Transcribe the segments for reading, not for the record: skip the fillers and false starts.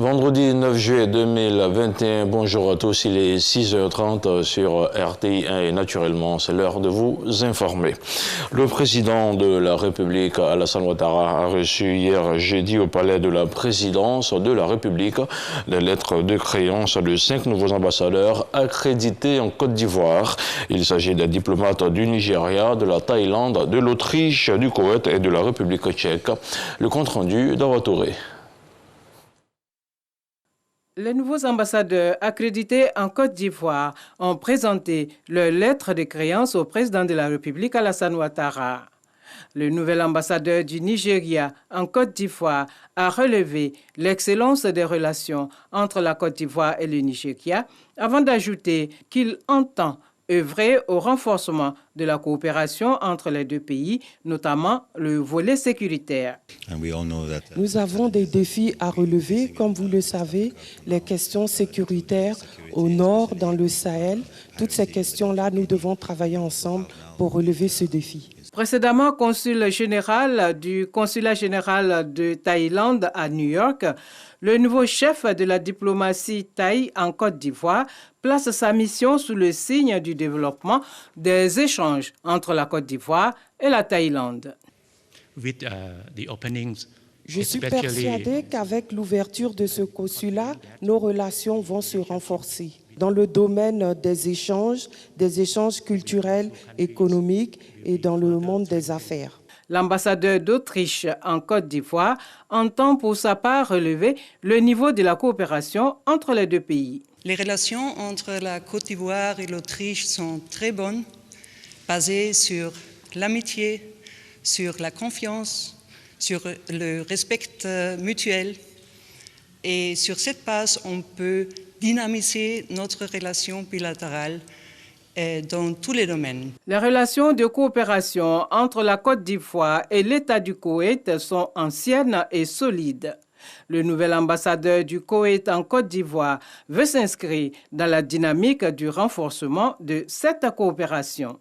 Vendredi 9 juillet 2021, bonjour à tous, il est 6h30 sur RTI1 et naturellement c'est l'heure de vous informer. Le président de la République, Alassane Ouattara, a reçu hier jeudi au palais de la présidence de la République les lettres de créance de 5 nouveaux ambassadeurs accrédités en Côte d'Ivoire. Il s'agit des diplomates du Nigeria, de la Thaïlande, de l'Autriche, du Koweït et de la République tchèque. Le compte-rendu d'Awa Touré. Les nouveaux ambassadeurs accrédités en Côte d'Ivoire ont présenté leur lettre de créance au président de la République, Alassane Ouattara. Le nouvel ambassadeur du Nigeria en Côte d'Ivoire a relevé l'excellence des relations entre la Côte d'Ivoire et le Nigeria avant d'ajouter qu'il entend œuvrer au renforcement de la coopération entre les deux pays, notamment le volet sécuritaire. Nous avons des défis à relever, comme vous le savez, les questions sécuritaires au nord, dans le Sahel. Toutes ces questions-là, nous devons travailler ensemble pour relever ce défi. Précédemment consul général du consulat général de Thaïlande à New York, le nouveau chef de la diplomatie thaï en Côte d'Ivoire place sa mission sous le signe du développement des échanges entre la Côte d'Ivoire et la Thaïlande. Je suis persuadé qu'avec l'ouverture de ce consulat, nos relations vont se renforcer dans le domaine des échanges culturels, économiques et dans le monde des affaires. L'ambassadeur d'Autriche en Côte d'Ivoire entend pour sa part relever le niveau de la coopération entre les deux pays. Les relations entre la Côte d'Ivoire et l'Autriche sont très bonnes, basées sur l'amitié, sur la confiance, sur le respect mutuel. Et sur cette base, on peut dynamiser notre relation bilatérale dans tous les domaines. Les relations de coopération entre la Côte d'Ivoire et l'État du Koweït sont anciennes et solides. Le nouvel ambassadeur du Koweït en Côte d'Ivoire veut s'inscrire dans la dynamique du renforcement de cette coopération.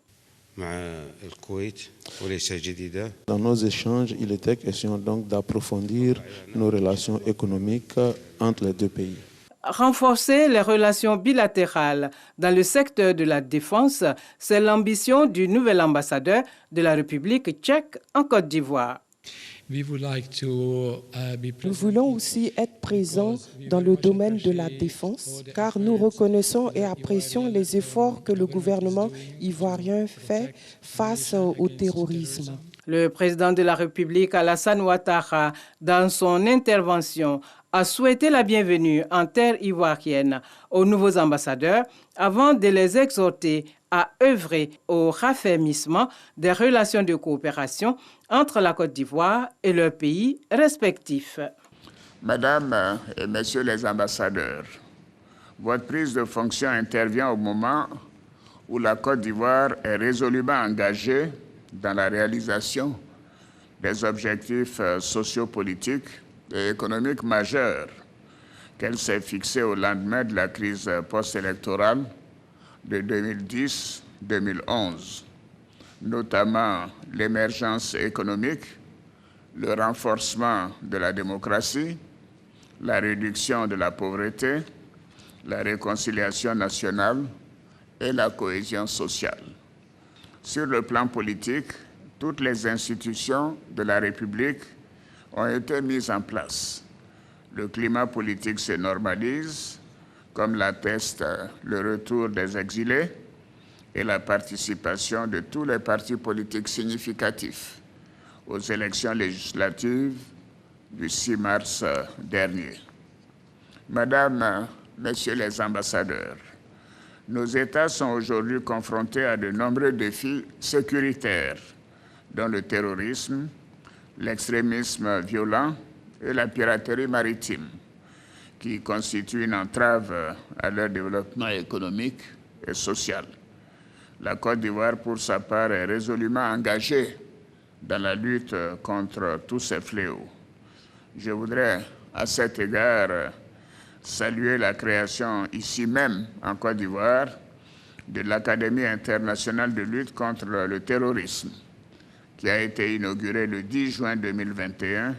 Dans nos échanges, il était question donc d'approfondir nos relations économiques entre les deux pays. Renforcer les relations bilatérales dans le secteur de la défense, c'est l'ambition du nouvel ambassadeur de la République tchèque en Côte d'Ivoire. Nous voulons aussi être présents dans le domaine de la défense, car nous reconnaissons et apprécions les efforts que le gouvernement ivoirien fait face au terrorisme. Le président de la République, Alassane Ouattara, dans son intervention, a souhaité la bienvenue en terre ivoirienne aux nouveaux ambassadeurs avant de les exhorter à œuvrer au raffermissement des relations de coopération entre la Côte d'Ivoire et leurs pays respectifs. Mesdames et Messieurs les ambassadeurs, votre prise de fonction intervient au moment où la Côte d'Ivoire est résolument engagée dans la réalisation des objectifs sociopolitiques et économiques majeurs qu'elle s'est fixés au lendemain de la crise post-électorale de 2010-2011, notamment l'émergence économique, le renforcement de la démocratie, la réduction de la pauvreté, la réconciliation nationale et la cohésion sociale. Sur le plan politique, toutes les institutions de la République ont été mises en place. Le climat politique se normalise, comme l'atteste le retour des exilés et la participation de tous les partis politiques significatifs aux élections législatives du 6 mars dernier. Mesdames, Messieurs les ambassadeurs, nos États sont aujourd'hui confrontés à de nombreux défis sécuritaires, dont le terrorisme, l'extrémisme violent et la piraterie maritime, qui constituent une entrave à leur développement économique et social. La Côte d'Ivoire, pour sa part, est résolument engagée dans la lutte contre tous ces fléaux. Je voudrais, à cet égard, saluer la création ici même, en Côte d'Ivoire, de l'Académie internationale de lutte contre le terrorisme, qui a été inaugurée le 10 juin 2021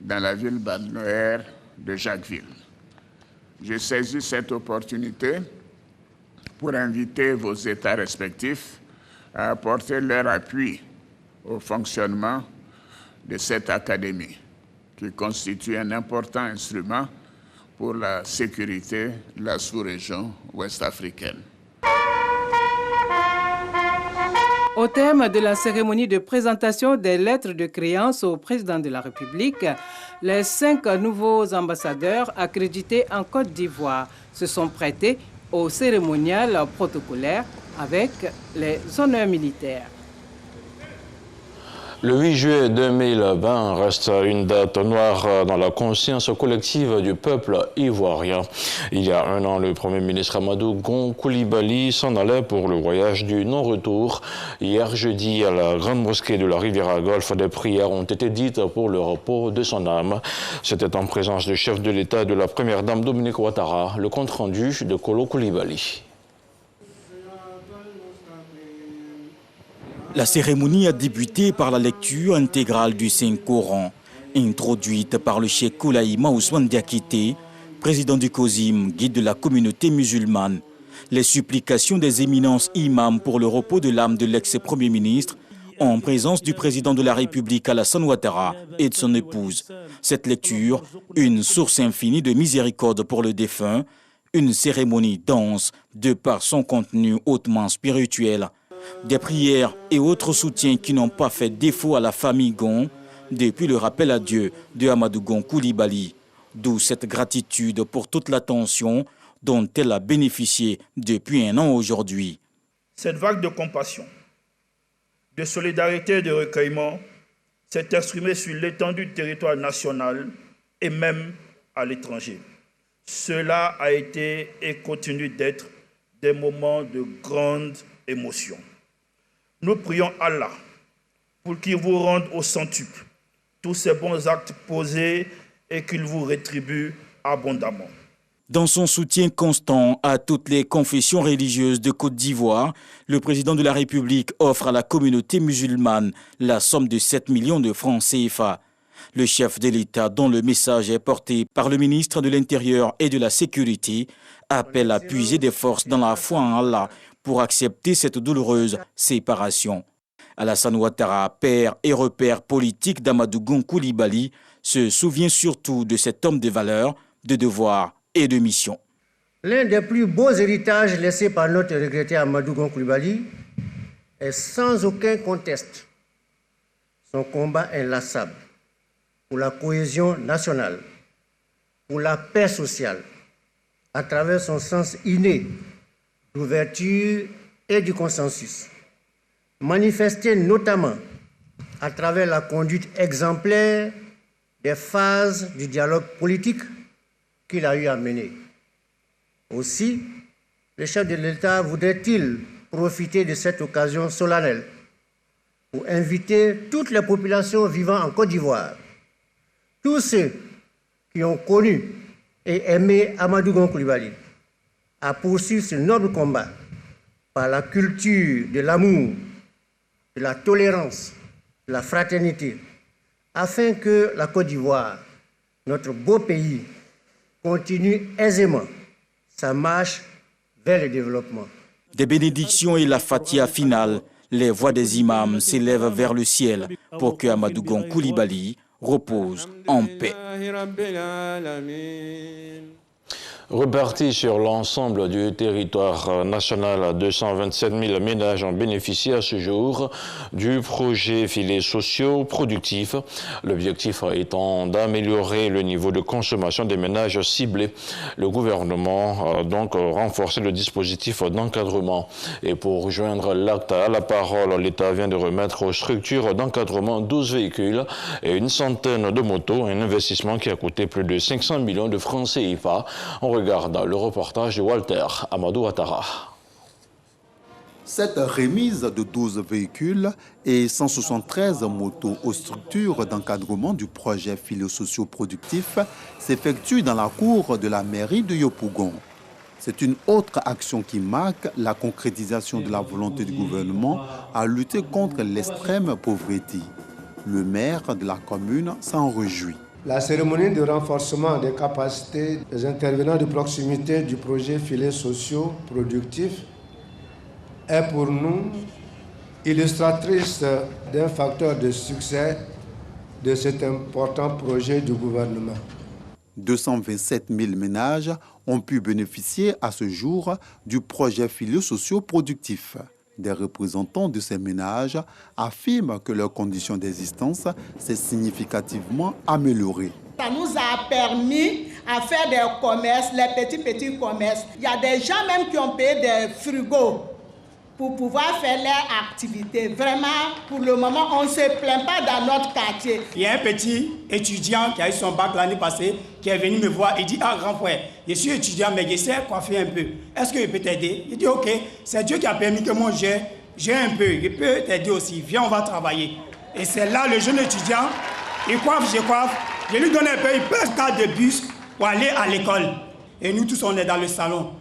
dans la ville balnéaire de Jacquesville. je saisis cette opportunité pour inviter vos États respectifs à apporter leur appui au fonctionnement de cette académie, qui constitue un important instrument pour la sécurité de la sous-région ouest-africaine. Au terme de la cérémonie de présentation des lettres de créance au président de la République, les 5 nouveaux ambassadeurs accrédités en Côte d'Ivoire se sont prêtés au cérémonial protocolaire avec les honneurs militaires. Le 8 juillet 2020 reste une date noire dans la conscience collective du peuple ivoirien. Il y a un an, le Premier ministre Amadou Gon Coulibaly s'en allait pour le voyage du non-retour. Hier jeudi, à la grande mosquée de la Riviera Golfe, des prières ont été dites pour le repos de son âme. C'était en présence du chef de l'État et de la première dame Dominique Ouattara, le compte-rendu de Kolo Coulibaly. La cérémonie a débuté par la lecture intégrale du Saint-Coran, introduite par le cheikh Koulaïma Ousmane Diakité, président du COSIM, guide de la communauté musulmane. Les supplications des éminences imams pour le repos de l'âme de l'ex-premier ministre, en présence du président de la République Alassane Ouattara et de son épouse. Cette lecture, une source infinie de miséricorde pour le défunt, une cérémonie dense de par son contenu hautement spirituel. Des prières et autres soutiens qui n'ont pas fait défaut à la famille Gon depuis le rappel à Dieu de Amadou Gon Coulibaly. D'où cette gratitude pour toute l'attention dont elle a bénéficié depuis un an aujourd'hui. Cette vague de compassion, de solidarité et de recueillement s'est exprimée sur l'étendue du territoire national et même à l'étranger. Cela a été et continue d'être des moments de grande émotion. Nous prions Allah pour qu'il vous rende au centuple tous ces bons actes posés et qu'il vous rétribue abondamment. Dans son soutien constant à toutes les confessions religieuses de Côte d'Ivoire, le président de la République offre à la communauté musulmane la somme de 7 millions de francs CFA. Le chef de l'État, dont le message est porté par le ministre de l'Intérieur et de la Sécurité, appelle à puiser des forces dans la foi en Allah pour accepter cette douloureuse séparation. Alassane Ouattara, père et repère politique d'Amadou Gon Coulibaly, se souvient surtout de cet homme de valeur, de devoir et de mission. L'un des plus beaux héritages laissés par notre regretté Amadou Gon Coulibaly est sans aucun conteste son combat inlassable pour la cohésion nationale, pour la paix sociale, à travers son sens inné d'ouverture et du consensus, manifesté notamment à travers la conduite exemplaire des phases du dialogue politique qu'il a eu à mener. Aussi, le chef de l'État voudrait-il profiter de cette occasion solennelle pour inviter toutes les populations vivant en Côte d'Ivoire, tous ceux qui ont connu et aimé Amadou Gon Coulibaly, à poursuivre ce noble combat par la culture de l'amour, de la tolérance, de la fraternité, afin que la Côte d'Ivoire, notre beau pays, continue aisément sa marche vers le développement. Des bénédictions et la fatia finale, les voix des imams s'élèvent vers le ciel pour que Amadou Gon Coulibaly repose en paix. Reparti sur l'ensemble du territoire national, 227 000 ménages ont bénéficié à ce jour du projet filets sociaux productifs. L'objectif étant d'améliorer le niveau de consommation des ménages ciblés. Le gouvernement a donc renforcé le dispositif d'encadrement. Et pour rejoindre l'acte à la parole, l'État vient de remettre aux structures d'encadrement 12 véhicules et une centaine de motos, un investissement qui a coûté plus de 500 millions de francs CFA. On regarde le reportage de Walter Amadou Ouattara. Cette remise de 12 véhicules et 173 motos aux structures d'encadrement du projet filets sociaux productifs s'effectue dans la cour de la mairie de Yopougon. C'est une autre action qui marque la concrétisation de la volonté du gouvernement à lutter contre l'extrême pauvreté. Le maire de la commune s'en réjouit. La cérémonie de renforcement des capacités des intervenants de proximité du projet filets sociaux productifs est pour nous illustratrice d'un facteur de succès de cet important projet du gouvernement. 227 000 ménages ont pu bénéficier à ce jour du projet filets sociaux productifs. Des représentants de ces ménages affirment que leur condition d'existence s'est significativement améliorée. Ça nous a permis à faire des commerces, les petits commerces. Il y a des gens même qui ont payé des frigos pour pouvoir faire leur activité. Vraiment, pour le moment, on ne se plaint pas dans notre quartier. Il y a un petit étudiant qui a eu son bac l'année passée, qui est venu me voir et dit « Ah, grand frère, je suis étudiant, mais je sais coiffer un peu. Est-ce que je peux t'aider ?» Il dit « Ok, c'est Dieu qui a permis que moi j'ai un peu. Je peux t'aider aussi. Viens, on va travailler. » Et c'est là, le jeune étudiant, il coiffe, je coiffe. Je lui donne un peu, il peut se carte de bus pour aller à l'école. Et nous tous, on est dans le salon.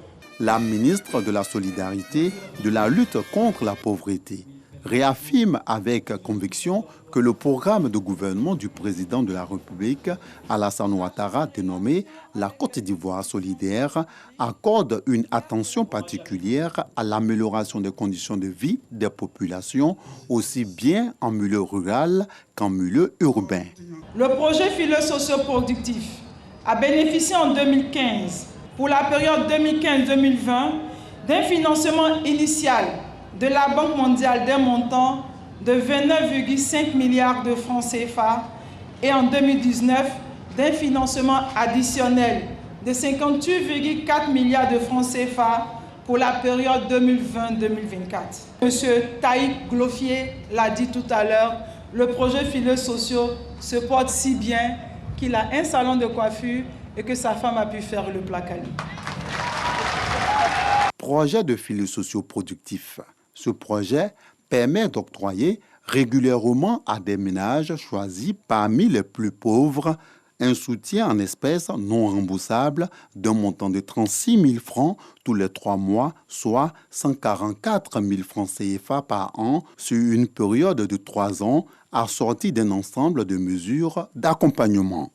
La ministre de la Solidarité, de la lutte contre la pauvreté, réaffirme avec conviction que le programme de gouvernement du président de la République, Alassane Ouattara, dénommé la Côte d'Ivoire solidaire, accorde une attention particulière à l'amélioration des conditions de vie des populations, aussi bien en milieu rural qu'en milieu urbain. Le projet filets socioproductif a bénéficié en 2015 pour la période 2015-2020 d'un financement initial de la Banque mondiale d'un montant de 29,5 milliards de francs CFA et en 2019 d'un financement additionnel de 58,4 milliards de francs CFA pour la période 2020-2024. Monsieur Taïk Glofier l'a dit tout à l'heure, le projet filets sociaux se porte si bien qu'il a un salon de coiffure et que sa femme a pu faire le placali. Projet de filets sociaux productifs. Ce projet permet d'octroyer régulièrement à des ménages choisis parmi les plus pauvres un soutien en espèces non remboursable d'un montant de 36 000 francs tous les 3 mois, soit 144 000 francs CFA par an sur une période de 3 ans, assortie d'un ensemble de mesures d'accompagnement.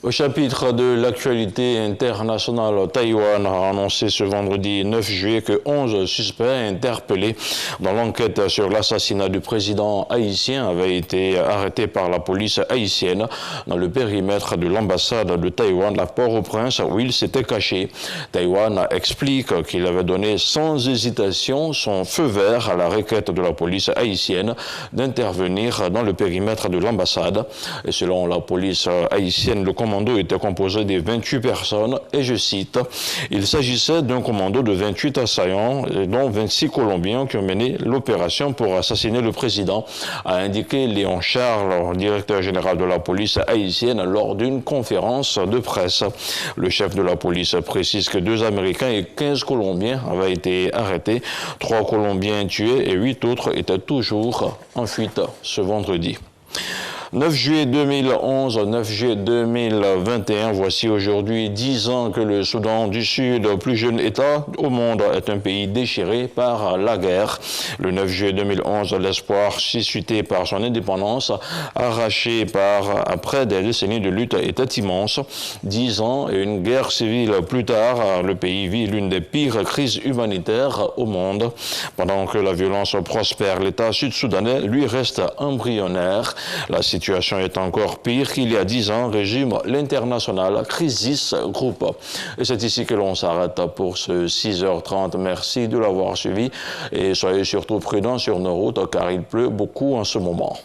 Au chapitre de l'actualité internationale, Taïwan a annoncé ce vendredi 9 juillet que 11 suspects interpellés dans l'enquête sur l'assassinat du président haïtien avaient été arrêtés par la police haïtienne dans le périmètre de l'ambassade de Taïwan à Port-au-Prince où il s'était caché. Taïwan explique qu'il avait donné sans hésitation son feu vert à la requête de la police haïtienne d'intervenir dans le périmètre de l'ambassade. Et selon la police haïtienne, le commando était composé de 28 personnes et je cite, « Il s'agissait d'un commando de 28 assaillants dont 26 Colombiens qui ont mené l'opération pour assassiner le président », a indiqué Léon Charles, directeur général de la police haïtienne, lors d'une conférence de presse. Le chef de la police précise que 2 Américains et 15 Colombiens avaient été arrêtés, 3 Colombiens tués et 8 autres étaient toujours en fuite ce vendredi. 9 juillet 2011, 9 juillet 2021, voici aujourd'hui 10 ans que le Soudan du Sud, plus jeune État au monde, est un pays déchiré par la guerre. Le 9 juillet 2011, l'espoir suscité par son indépendance, arraché après des décennies de lutte, était immense. 10 ans et une guerre civile plus tard, le pays vit l'une des pires crises humanitaires au monde. Pendant que la violence prospère, l'État sud-soudanais, lui, reste embryonnaire. La situation est encore pire qu'il y a 10 ans, résume l'International Crisis Group. Et c'est ici que l'on s'arrête pour ce 6h30. Merci de l'avoir suivi et soyez surtout prudents sur nos routes car il pleut beaucoup en ce moment.